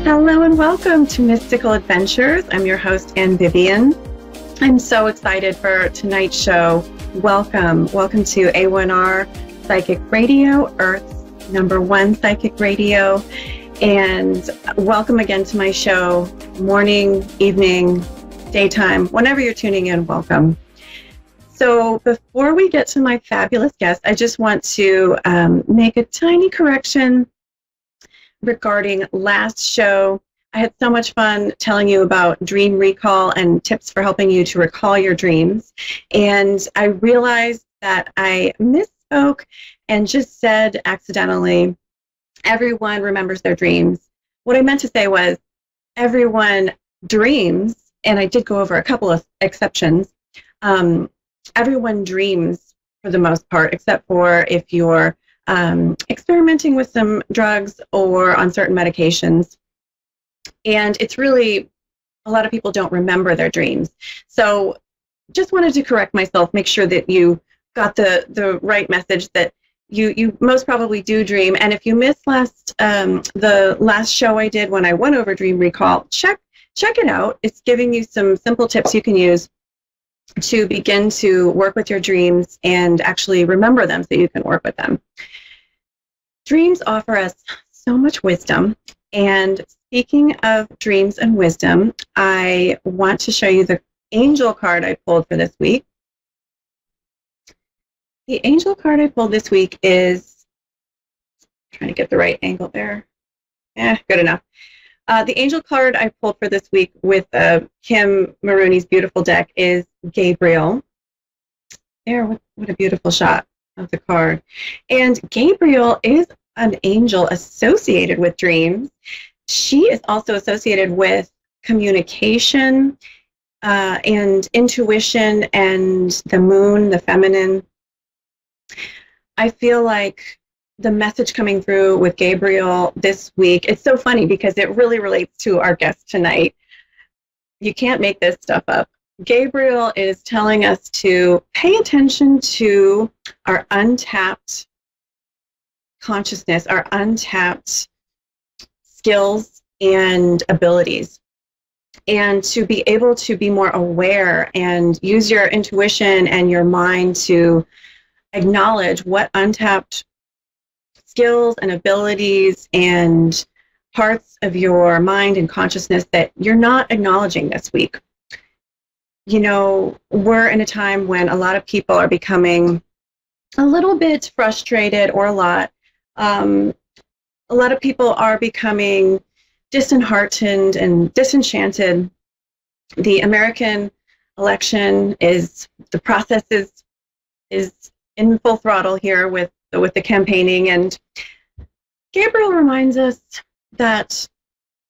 Hello and welcome to Mystical Adventures. I'm your host, Vivian. I'm so excited for tonight's show. Welcome to A1R Psychic Radio, Earth's #1 psychic radio. And welcome again to my show, morning, evening, daytime, whenever you're tuning in, welcome. So before we get to my fabulous guest, I just want to make a tiny correction regarding last show. I had so much fun telling you about dream recall and tips for helping you to recall your dreams. And I realized that I misspoke and just said accidentally, everyone remembers their dreams. What I meant to say was everyone dreams, and I did go over a couple of exceptions. Everyone dreams for the most part, except for if you're experimenting with some drugs or on certain medications. And it's really, a lot of people don't remember their dreams. So just wanted to correct myself, make sure that you got the right message, that you most probably do dream. And if you missed the last show I did when I went over dream recall, check it out. It's giving you some simple tips you can use to begin to work with your dreams and actually remember them so you can work with them. Dreams offer us so much wisdom. And speaking of dreams and wisdom, I want to show you the angel card I pulled for this week. The angel card I pulled this week is, trying to get the right angle there. Good enough. The angel card I pulled for this week with Kim Maroney's beautiful deck is Gabriel. There, what a beautiful shot of the card. And Gabriel is an angel associated with dreams. She is also associated with communication and intuition and the moon, the feminine. I feel like the message coming through with Gabriel this week, it's so funny because it really relates to our guest tonight. You can't make this stuff up. Gabriel is telling us to pay attention to our untapped consciousness, our untapped skills and abilities, and to be able to be more aware and use your intuition and your mind to acknowledge what untapped skills and abilities and parts of your mind and consciousness that you're not acknowledging this week. You know, we're in a time when a lot of people are becoming a little bit frustrated, or a lot of people are becoming disheartened and disenchanted. The American election the process is in full throttle here with the campaigning, and Gabriel reminds us that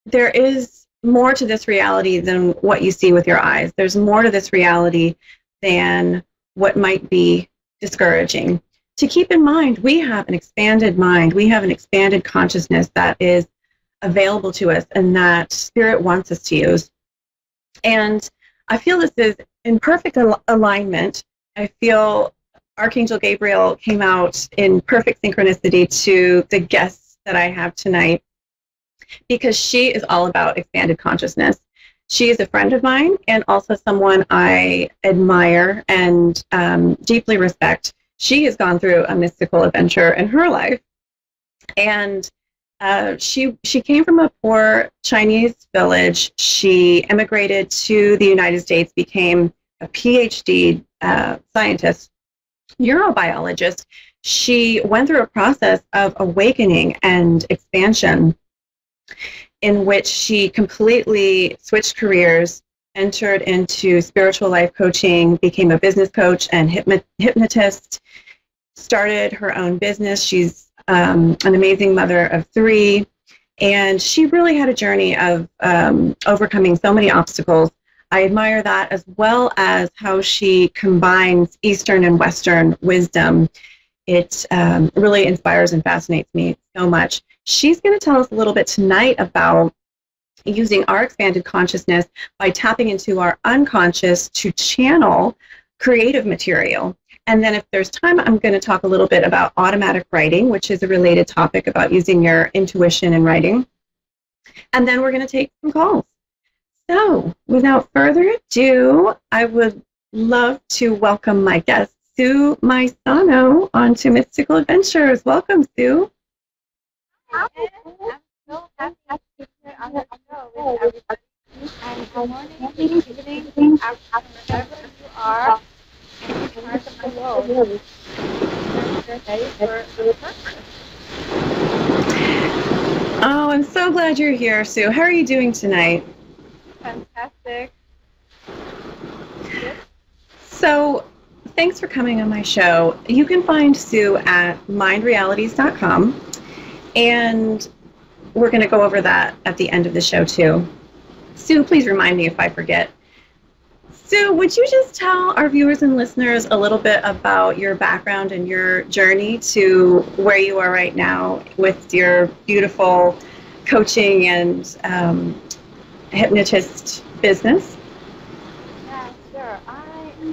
there is more to this reality than what you see with your eyes. There's more to this reality than what might be discouraging. To keep in mind, we have an expanded mind, we have an expanded consciousness that is available to us and that Spirit wants us to use. And I feel this is in perfect alignment. I feel Archangel Gabriel came out in perfect synchronicity to the guests that I have tonight, because she is all about expanded consciousness. She is a friend of mine and also someone I admire and deeply respect. She has gone through a mystical adventure in her life, and she came from a poor Chinese village. She immigrated to the United States, became a PhD scientist, neurobiologist. She went through a process of awakening and expansion in which she completely switched careers, entered into spiritual life coaching, became a business coach and hypnotist, started her own business. She's an amazing mother of 3, and she really had a journey of overcoming so many obstacles. I admire that, as well as how she combines Eastern and Western wisdom. It really inspires and fascinates me so much. She's going to tell us a little bit tonight about using our expanded consciousness by tapping into our unconscious to channel creative material. And then if there's time, I'm going to talk a little bit about automatic writing, which is a related topic about using your intuition in writing. and then we're going to take some calls. So, without further ado, I would love to welcome my guest, Sue Maisano, onto Mystical Adventures. Welcome, Sue. Hi, I'm so happy to be here on the show with everybody. And good morning, good evening, good afternoon, wherever you are in any part of the world. You're ready for the purpose. Oh, I'm so glad you're here, Sue. How are you doing tonight? Fantastic. Good. So, thanks for coming on my show. You can find Sue at mindrealities.com, and we're going to go over that at the end of the show, too. Sue, please remind me if I forget. Sue, would you just tell our viewers and listeners a little bit about your background and your journey to where you are right now with your beautiful coaching and hypnotist business? Yeah, sure. I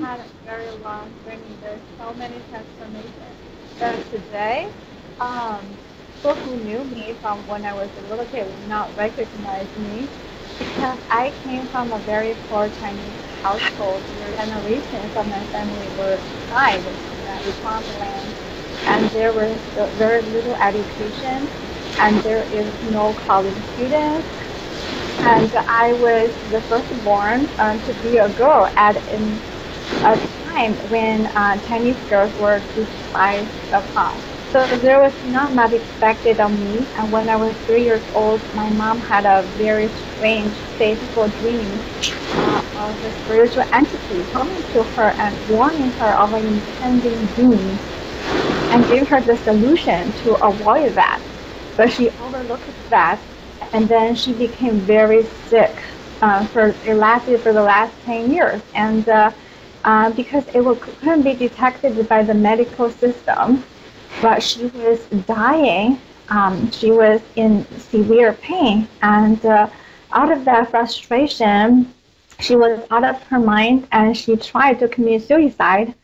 had a very long journey. There's so many transformations. But today, people who knew me from when I was a little kid would not recognize me because I came from a very poor Chinese household where generations of my family were died in that land, and there was very little education, and there is no college students. And I was the firstborn to be a girl at a time when Chinese girls were despised upon. So there was not much expected of me. And when I was 3 years old, my mom had a very strange, fateful dream of a spiritual entity coming to her and warning her of an impending doom and gave her the solution to avoid that. But she overlooked that, and then she became very sick. It lasted for the last 10 years, and because couldn't be detected by the medical system, but she was dying. She was in severe pain, and out of that frustration, she was out of her mind, and she tried to commit suicide.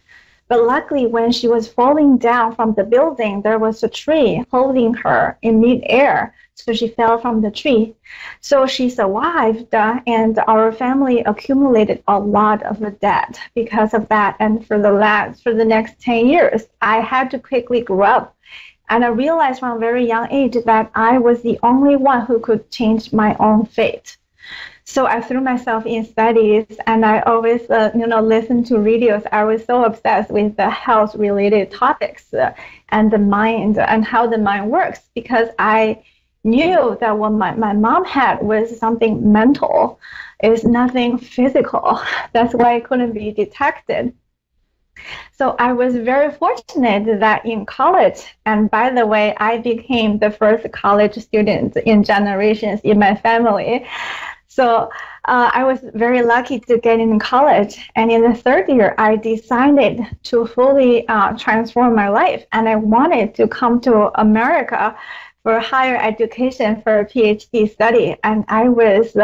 But luckily, when she was falling down from the building, there was a tree holding her in midair. So she fell from the tree. So she survived, and our family accumulated a lot of debt because of that. And for the next 10 years, I had to quickly grow up. And I realized from a very young age that I was the only one who could change my own fate. So I threw myself in studies, and I always, listened to radios. I was so obsessed with the health-related topics and the mind and how the mind works, because I knew that what my mom had was something mental. It's nothing physical. That's why it couldn't be detected. So I was very fortunate that in college, and by the way, I became the first college student in generations in my family. So I was very lucky to get in college. And in the third year, I decided to fully transform my life. And I wanted to come to America for higher education for a PhD study. And I was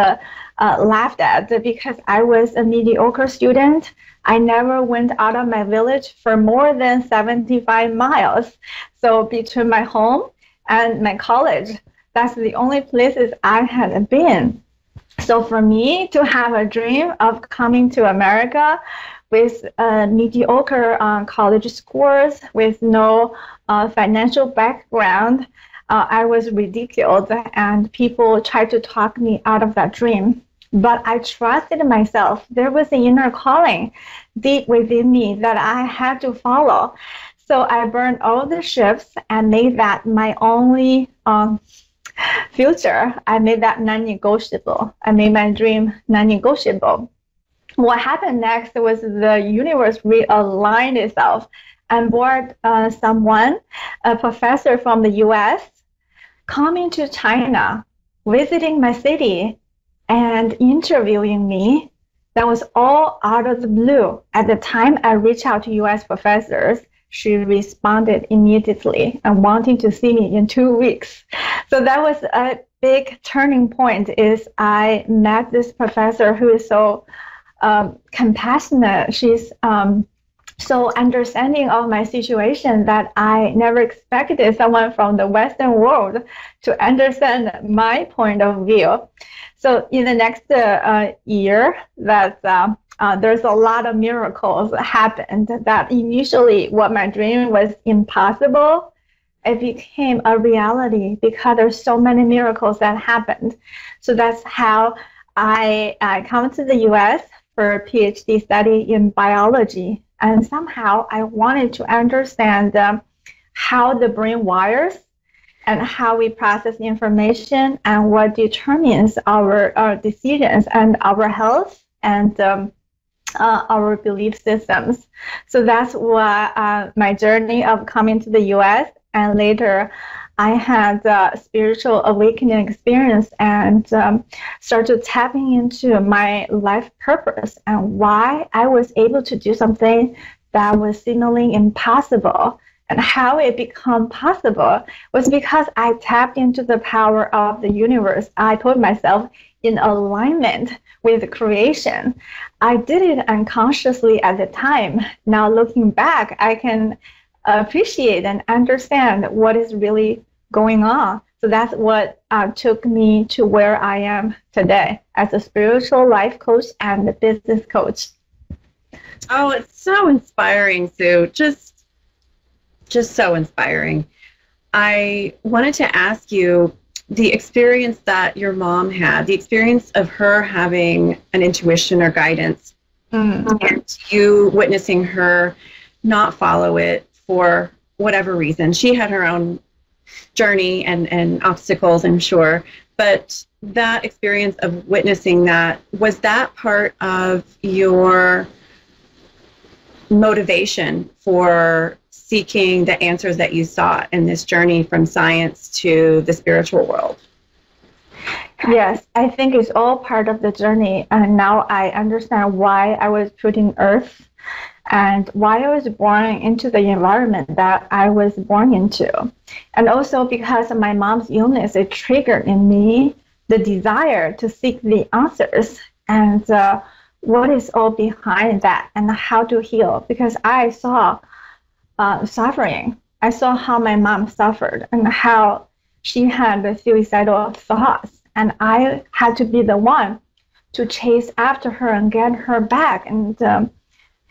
laughed at because I was a mediocre student. I never went out of my village for more than 75 miles. So between my home and my college, that's the only places I had been. So for me to have a dream of coming to America with mediocre college scores, with no financial background, I was ridiculed, and people tried to talk me out of that dream. But I trusted myself. There was an inner calling deep within me that I had to follow. So I burned all the ships and made that my only future. I made that non-negotiable. I made my dream non-negotiable. What happened next was the universe realigned itself and brought someone, a professor from the US, coming to China, visiting my city, and interviewing me. That was all out of the blue. At the time I reached out to US professors, she responded immediately and wanting to see me in 2 weeks. So that was a big turning point. Is I met this professor who is so compassionate. so understanding of my situation that I never expected someone from the Western world to understand my point of view. So in the next year, there's a lot of miracles happened that initially what my dream was impossible, it became a reality because there's so many miracles that happened. So that's how I come to the US for a PhD study in biology. And somehow I wanted to understand how the brain wires and how we process information and what determines our decisions and our health and our belief systems. So that's what my journey of coming to the US, and later I had a spiritual awakening experience and started tapping into my life purpose and why I was able to do something that was seemingly impossible. And how it became possible was because I tapped into the power of the universe. I put myself in alignment with creation. I did it unconsciously at the time. Now looking back, I can appreciate and understand what is really going on. So that's what took me to where I am today as a spiritual life coach and a business coach. Oh, it's so inspiring, Sue. Just so inspiring. I wanted to ask you the experience that your mom had, the experience of her having an intuition or guidance, and you witnessing her not follow it for whatever reason. She had her own journey and obstacles, I'm sure, but that experience of witnessing that, was that part of your motivation for seeking the answers that you sought in this journey from science to the spiritual world? Yes, I think it's all part of the journey. And now I understand why I was put in Earth and why I was born into the environment that I was born into. And also because of my mom's illness, it triggered in me the desire to seek the answers and what is all behind that and how to heal. Because I saw suffering. I saw how my mom suffered and how she had the suicidal thoughts. And I had to be the one to chase after her and get her back and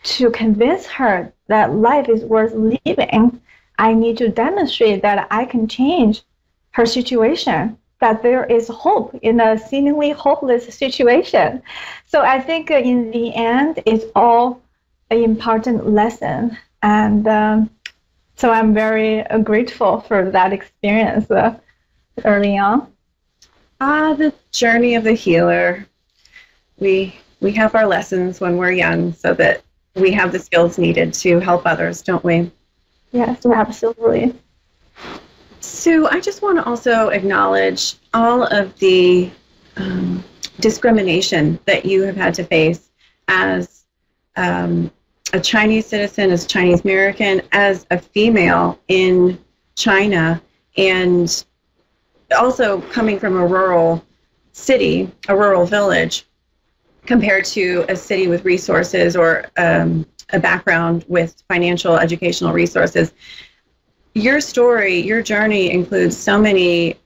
to convince her that life is worth living. I need to demonstrate that I can change her situation, that there is hope in a seemingly hopeless situation. So I think in the end, it's all an important lesson. And so I'm very grateful for that experience early on. The journey of the healer. We have our lessons when we're young so that we have the skills needed to help others, don't we? Yes, absolutely. Sue, I just want to also acknowledge all of the discrimination that you have had to face as a Chinese citizen, as Chinese American, as a female in China, and also coming from a rural city, a rural village, compared to a city with resources or a background with financial, educational resources. Your story, your journey includes so many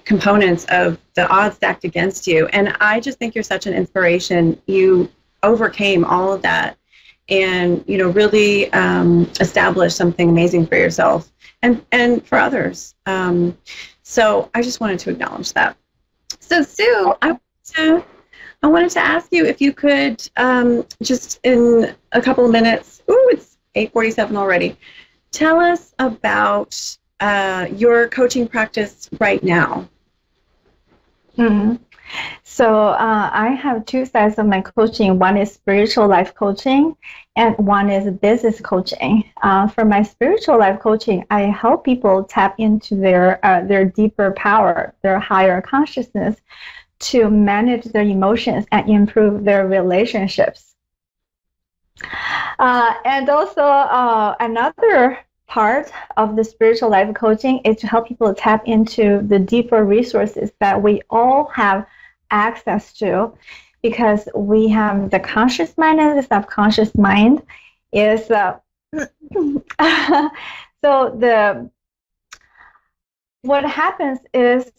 components of the odds stacked against you. And I just think you're such an inspiration. You overcame all of that and, really established something amazing for yourself and for others. So I just wanted to acknowledge that. So Sue, I wanted to ask you if you could just in a couple of minutes, it's 8:47 already, tell us about your coaching practice right now. Mm-hmm. So I have two sides of my coaching. One is spiritual life coaching and one is business coaching. For my spiritual life coaching, I help people tap into their deeper power, their higher consciousness, to manage their emotions and improve their relationships. And also another part of the spiritual life coaching is to help people tap into the deeper resources that we all have access to, because we have the conscious mind and the subconscious mind. is so what happens is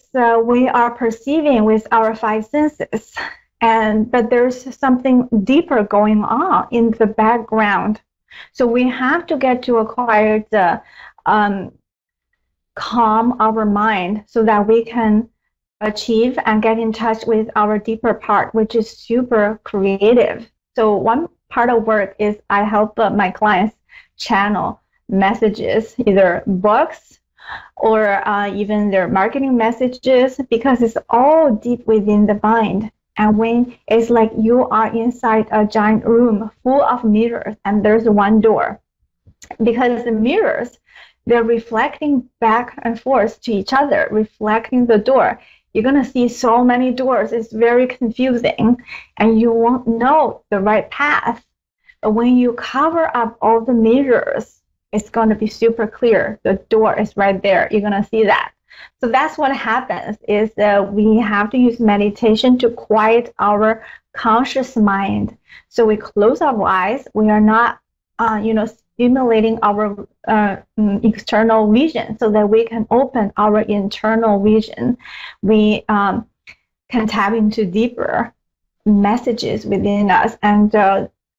we are perceiving with our five senses, but there's something deeper going on in the background. So we have to get to acquire the calm our mind so that we can achieve and get in touch with our deeper part, which is super creative. So one part of work is I help my clients channel messages, either books or even their marketing messages, because it's all deep within the mind. And when it's like you are inside a giant room full of mirrors and there's one door, because the mirrors, they're reflecting back and forth to each other, reflecting the door. You're going to see so many doors. It's very confusing, and you won't know the right path. But when you cover up all the mirrors, it's going to be super clear. The door is right there. You're going to see that. So that's what happens is that we have to use meditation to quiet our conscious mind. So we close our eyes. We are not, stimulating our external vision so that we can open our internal vision. We can tap into deeper messages within us, and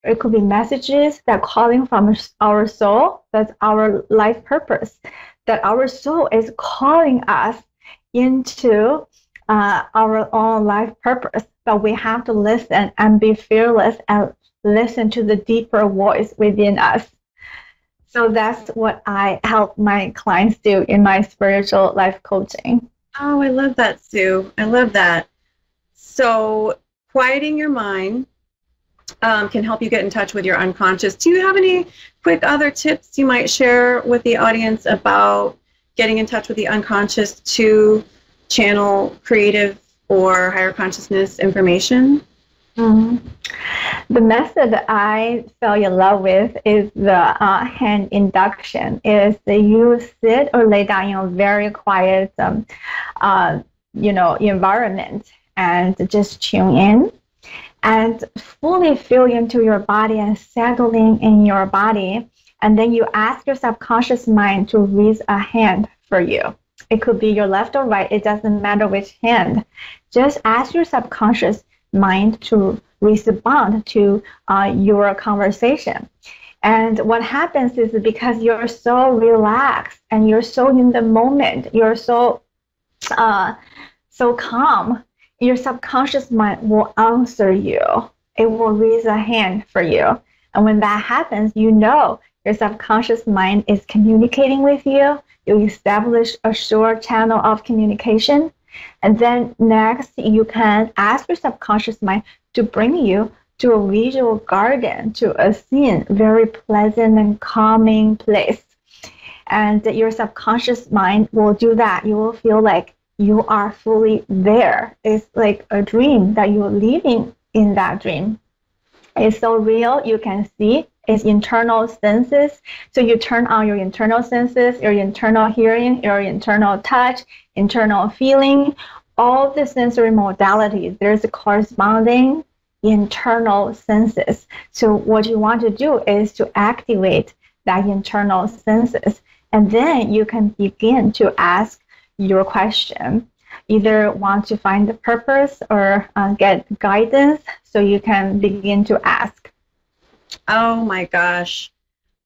it could be messages that are calling from our soul. That's our life purpose, that our soul is calling us into our own life purpose. But we have to listen and be fearless and listen to the deeper voice within us. So that's what I help my clients do in my spiritual life coaching. Oh, I love that, Sue. I love that. So quieting your mind can help you get in touch with your unconscious. Do you have any quick other tips you might share with the audience about getting in touch with the unconscious to channel creative or higher consciousness information? Mm-hmm. The method I fell in love with is the hand induction. Is that you sit or lay down in a very quiet, environment and just tune in and fully feel into your body and settling in your body. And then you ask your subconscious mind to raise a hand for you. It could be your left or right. It doesn't matter which hand. Just ask your subconscious mind to respond to your conversation. And what happens is because you're so relaxed and you're so in the moment, you're so calm, your subconscious mind will answer you. It will raise a hand for you. And when that happens, you know your subconscious mind is communicating with you. You establish a sure channel of communication. And then next, you can ask your subconscious mind to bring you to a visual garden, to a scene, very pleasant and calming place. And your subconscious mind will do that. You will feel like you are fully there. It's like a dream that you're living in that dream. It's so real, you can see. It's internal senses. So you turn on your internal senses, your internal hearing, your internal touch, internal feeling, all the sensory modalities. There's a corresponding internal senses. So what you want to do is to activate that internal senses. And then you can begin to ask your question. Either want to find the purpose or get guidance, so you can begin to ask. Oh my gosh.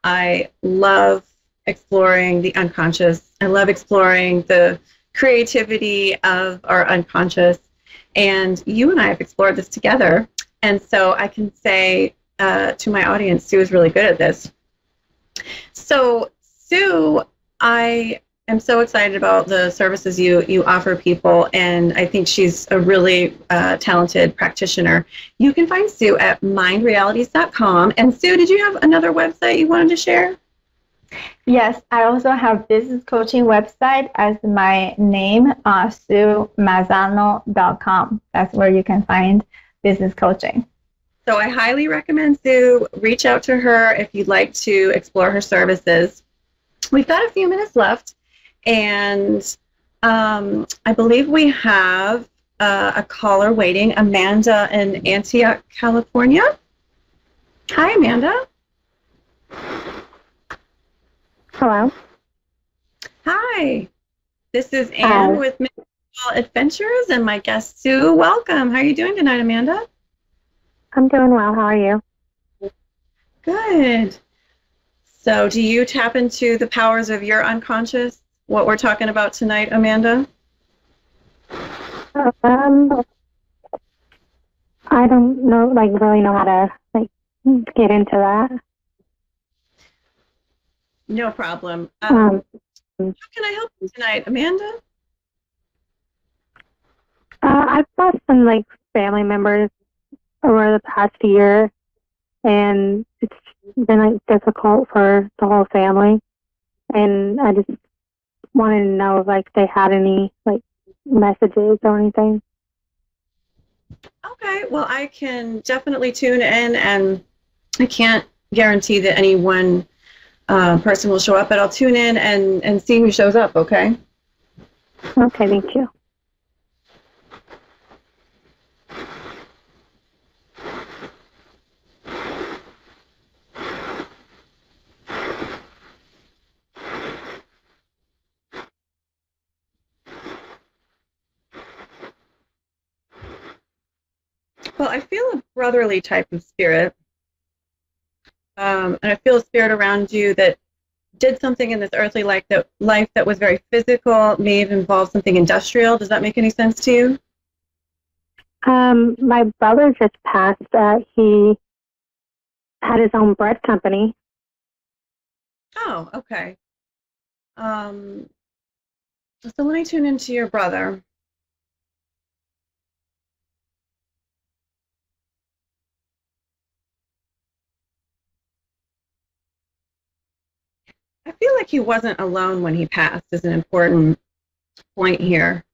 I love exploring the unconscious. I love exploring the creativity of our unconscious. And you and I have explored this together. And so I can say to my audience, Sue is really good at this. So Sue, I am so excited about the services you offer people, and I think she's a really talented practitioner. You can find Sue at mindrealities.com. And Sue, did you have another website you wanted to share? Yes, I also have business coaching website as my name, SueMazzano.com. That's where you can find business coaching. So I highly recommend Sue. Reach out to her if you'd like to explore her services. We've got a few minutes left, and I believe we have a caller waiting, Amanda in Antioch, California. Hi, Amanda. Hello. Hi, this is Anne Hi. with Mystical Adventures and my guest Sue. Welcome. How are you doing tonight, Amanda? I'm doing well. How are you? Good. So, do you tap into the powers of your unconscious? What we're talking about tonight, Amanda? Um, I don't know, really know how to get into that. No problem. Um, How can I help you tonight, Amanda? I've lost some family members over the past year, and it's been difficult for the whole family. And I just wanted to know if they had any messages or anything. Okay, well, I can definitely tune in, and I can't guarantee that any one person will show up, but I'll tune in and see who shows up, okay? Okay, thank you. Well, I feel a brotherly type of spirit, and I feel a spirit around you that did something in this earthly life that was very physical, may have involved something industrial. Does that make any sense to you? My brother just passed. He had his own bread company. Oh, okay. Um, so let me tune into your brother. I feel like he wasn't alone when he passed is an important point here.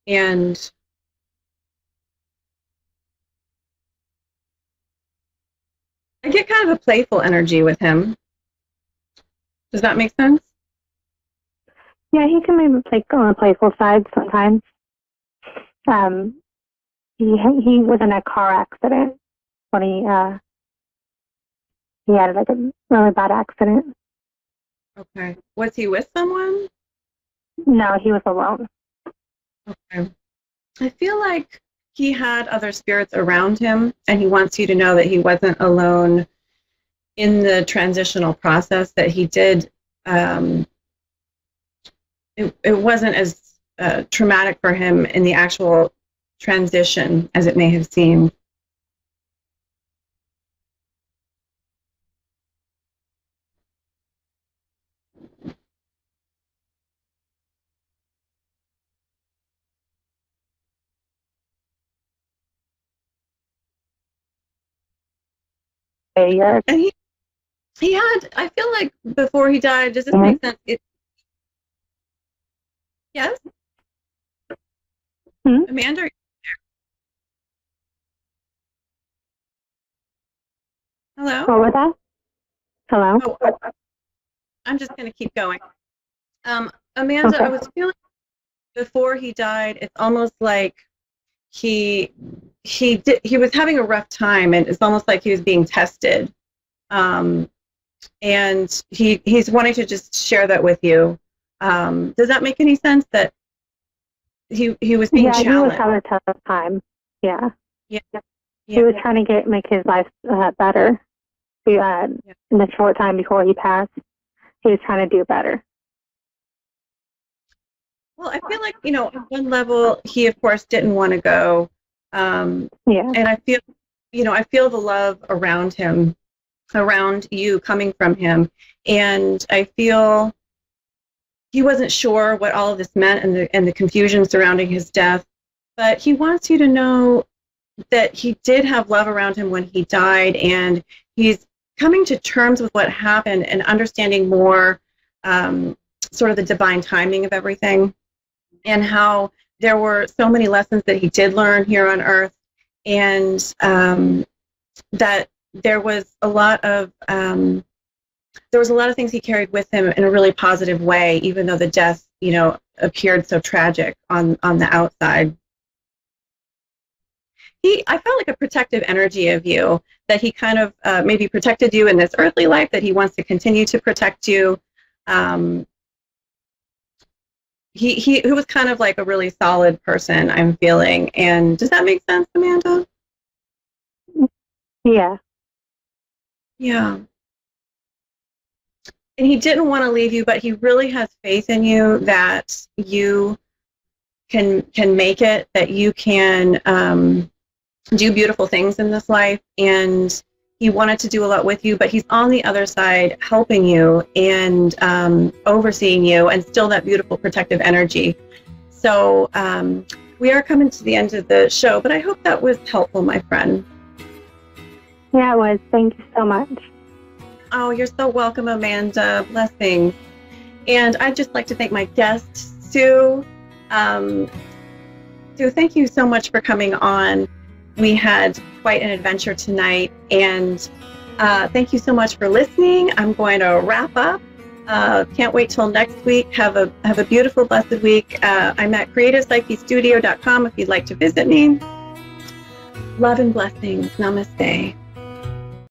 And I get kind of a playful energy with him. Does that make sense? Yeah, he can maybe on the playful side sometimes. Um, he was in a car accident when he had a really bad accident. Okay. Was he with someone? No, he was alone. Okay. I feel like he had other spirits around him, and he wants you to know that he wasn't alone in the transitional process, that he did. Um, it wasn't as traumatic for him in the actual transition as it may have seemed. Yeah. And he had, I feel like before he died, does this make sense? Yes? Hmm? Amanda? Hello? What was that? Hello? Oh, I'm just going to keep going. Amanda, Okay. I was feeling before he died, it's almost like he was having a rough time, and it's almost like he was being tested. Um, and he's wanting to just share that with you. Does that make any sense? That he was being He was challenged? having a tough time. Yeah. Yeah, He was trying to make his life better. In the short time before he passed, he was trying to do better. Well, I feel like, at one level, he, of course, didn't want to go. Yeah. And I feel the love around him, around you, coming from him. And I feel he wasn't sure what all of this meant, and the confusion surrounding his death. But he wants you to know that he did have love around him when he died, and he's coming to terms with what happened and understanding more, sort of the divine timing of everything, and how there were so many lessons that he did learn here on earth, and that there was a lot of things he carried with him in a really positive way, even though the death, appeared so tragic on the outside. I felt like a protective energy of you, that he kind of maybe protected you in this earthly life, that he wants to continue to protect you. He was kind of like a really solid person, I'm feeling. And does that make sense, Amanda? Yeah. Yeah. And he didn't want to leave you, but he really has faith in you that you can make it, that you can do beautiful things in this life. And he wanted to do a lot with you, but he's on the other side helping you and overseeing you, and still that beautiful protective energy. So we are coming to the end of the show, but I hope that was helpful, my friend. Yeah, it was. Thank you so much. Oh, you're so welcome, Amanda. Blessings. And I'd just like to thank my guest, Sue. Sue, thank you so much for coming on. We had quite an adventure tonight, and thank you so much for listening. I'm going to wrap up. Can't wait till next week. Have a beautiful, blessed week. I'm at creativepsychestudio.com if you'd like to visit me. Love and blessings. Namaste.